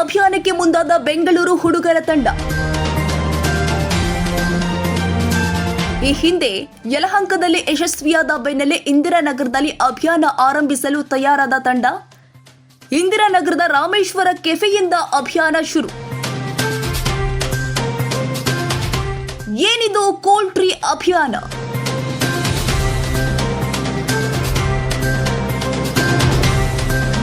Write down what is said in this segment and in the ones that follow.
ಅಭಿಯಾನಕ್ಕೆ ಮುಂದಾದ ಬೆಂಗಳೂರು ಹುಡುಗರ ತಂಡ. ಈ ಹಿಂದೆ ಯಲಹಂಕದಲ್ಲಿ ಯಶಸ್ವಿಯಾದ ಬೆನ್ನಲ್ಲೇ ಇಂದಿರಾನಗರದಲ್ಲಿ ಅಭಿಯಾನ ಆರಂಭಿಸಲು ತಯಾರಾದ ತಂಡ ಇಂದಿರಾನಗರದ ರಾಮೇಶ್ವರ ಕೆಫೆಯಿಂದ ಅಭಿಯಾನ ಶುರು. ಏನಿದು ಕೋಲ್ಡ್ ಟ್ರೀ ಅಭಿಯಾನ?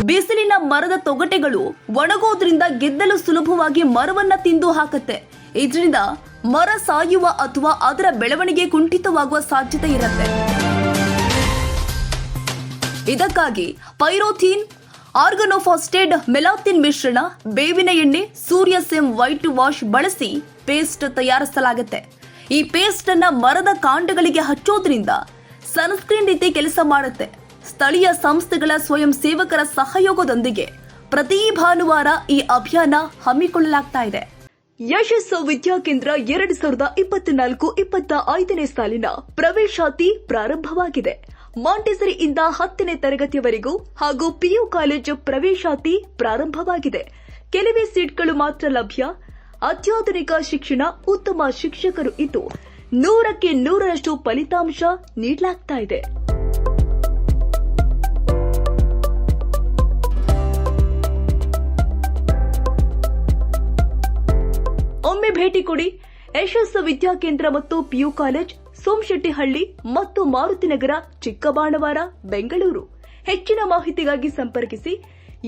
ಬಿಸಿಲಿನ ಮರದ ತೊಗಟೆಗಳು ಒಣಗೋದ್ರಿಂದ ಗೆದ್ದಲು ಸುಲಭವಾಗಿ ಮರವನ್ನ ತಿಂದು ಹಾಕುತ್ತೆ. ಇದರಿಂದ ಮರ ಸಾಯುವ ಅಥವಾ ಅದರ ಬೆಳವಣಿಗೆ ಕುಂಠಿತವಾಗುವ ಸಾಧ್ಯತೆ ಇರುತ್ತೆ. ಇದಕ್ಕಾಗಿ ಪೈರೋಥೀನ್, ಆರ್ಗನೋಫಾಸ್ಫೇಟ್, ಮೆಲಾಥಿನ್ ಮಿಶ್ರಣ, ಬೇವಿನ ಎಣ್ಣೆ, ಸೂರ್ಯಸೆಮ್ ವೈಟ್ ವಾಶ್ ಬಳಸಿ ಪೇಸ್ಟ್ ತಯಾರಿಸಲಾಗುತ್ತೆ. ಈ ಪೇಸ್ಟ್ ಅನ್ನ ಮರದ ಕಾಂಡಗಳಿಗೆ ಹಚ್ಚೋದ್ರಿಂದ ಸನ್ಸ್ಕ್ರೀನ್ ರೀತಿ ಕೆಲಸ ಮಾಡುತ್ತೆ. ಸ್ಥಳೀಯ ಸಂಸ್ಥೆಗಳ ಸ್ವಯಂ ಸೇವಕರ ಸಹಯೋಗದೊಂದಿಗೆ ಪ್ರತಿ ಭಾನುವಾರ ಈ ಅಭಿಯಾನ ಹಮ್ಮಿಕೊಳ್ಳಲಾಗ್ತಾ ಇದೆ. ಯಶಸ್ಸು ವಿದ್ಯಾಕೇಂದ್ರ 2024-25ನೇ ಸಾಲಿನ ಪ್ರವೇಶಾತಿ ಪ್ರಾರಂಭವಾಗಿದೆ. ಮಾಂಟೆಸರಿಯಿಂದ 10ನೇ ತರಗತಿಯವರೆಗೂ ಹಾಗೂ ಪಿಯು ಕಾಲೇಜು ಪ್ರವೇಶಾತಿ ಪ್ರಾರಂಭವಾಗಿದೆ. ಕೆಲವೇ ಸೀಟ್ಗಳು ಮಾತ್ರ ಲಭ್ಯ. ಅತ್ಯಾಧುನಿಕ ಶಿಕ್ಷಣ, ಉತ್ತಮ ಶಿಕ್ಷಕರು ಇದ್ದು 100ಕ್ಕೆ 100ರಷ್ಟು ಫಲಿತಾಂಶ ನೀಡಲಾಗ್ತಾ ಇದೆ. ಒಮ್ಮೆ ಭೇಟಿ ಕೊಡಿ. ಯಶಸ್ಸು ವಿದ್ಯಾಕೇಂದ್ರ ಮತ್ತು ಪಿಯು ಕಾಲೇಜ್, ಸೋಮಶೆಟ್ಟಿಹಳ್ಳಿ ಮತ್ತು ಮಾರುತಿನಗರ, ಚಿಕ್ಕಬಾಣವಾರ, ಬೆಂಗಳೂರು. ಹೆಚ್ಚಿನ ಮಾಹಿತಿಗಾಗಿ ಸಂಪರ್ಕಿಸಿ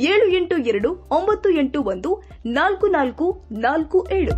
7829814447.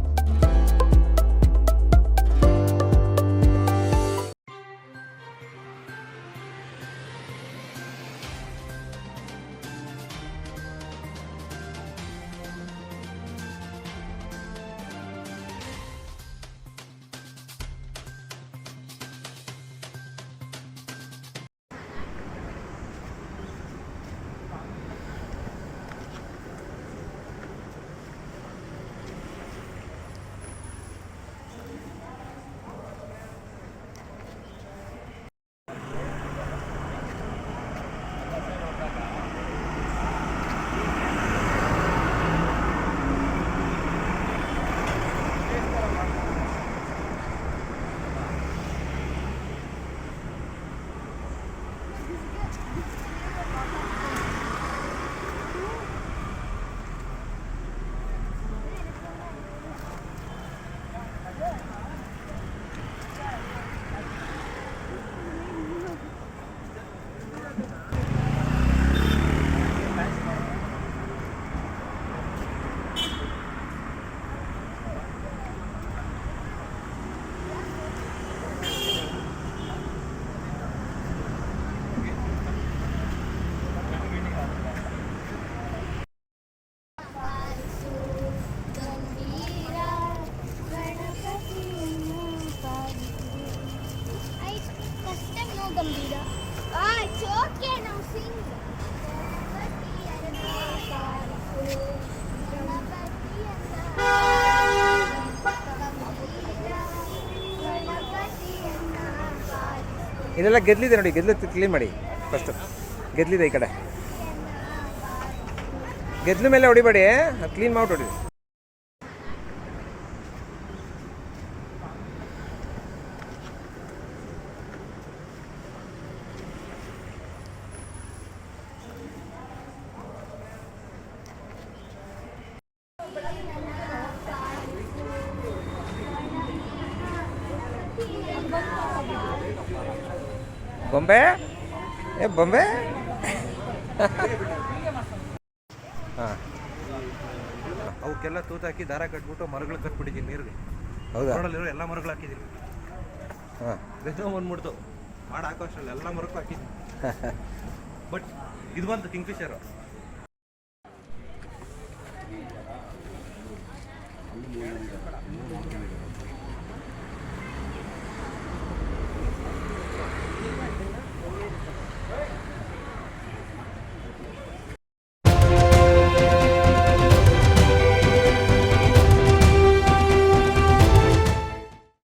ಇದೆಲ್ಲ ಗೆದ್ಲಿದೆ ನೋಡಿ, ಗೆದ್ಲು ಕ್ಲೀನ್ ಮಾಡಿ ಫಸ್ಟು. ಗೆದ್ಲಿದೆ ಈ ಕಡೆ, ಗೆದ್ಲು ಮೇಲೆ ಹೊಡಿಬೇಡಿ, ಕ್ಲೀನ್ ಮಾಡಿ ಹೊಡಿ. ಬೊಂಬೆ ಬೊಂಬೆ ಹಾಂ, ಅವಕ್ಕೆಲ್ಲ ತೂತಾಕಿ ದಾರ ಕಟ್ಬಿಟ್ಟು ಮರಗಳು ಕಟ್ಬಿಟ್ಟಿದ್ದೀನಿ ನೀರಿಗೆ. ಹೌದಾ? ರೋಡಲ್ಲಿರೋ ಎಲ್ಲ ಮರಗಳು ಹಾಕಿದ್ದೀನಿ. ಹಾಂ, ಬೆನ್ನು ಬಂದ್ಬಿಡ್ತು, ಮಾಡಿ ಹಾಕೋ ಅಷ್ಟರಲ್ಲಿ ಎಲ್ಲ ಮರಕ್ಕೂ ಹಾಕಿದ್ದೀನಿ. ಬಟ್ ಇದು ಬಂತು ಕಿಂಗ್ಫಿಶರು.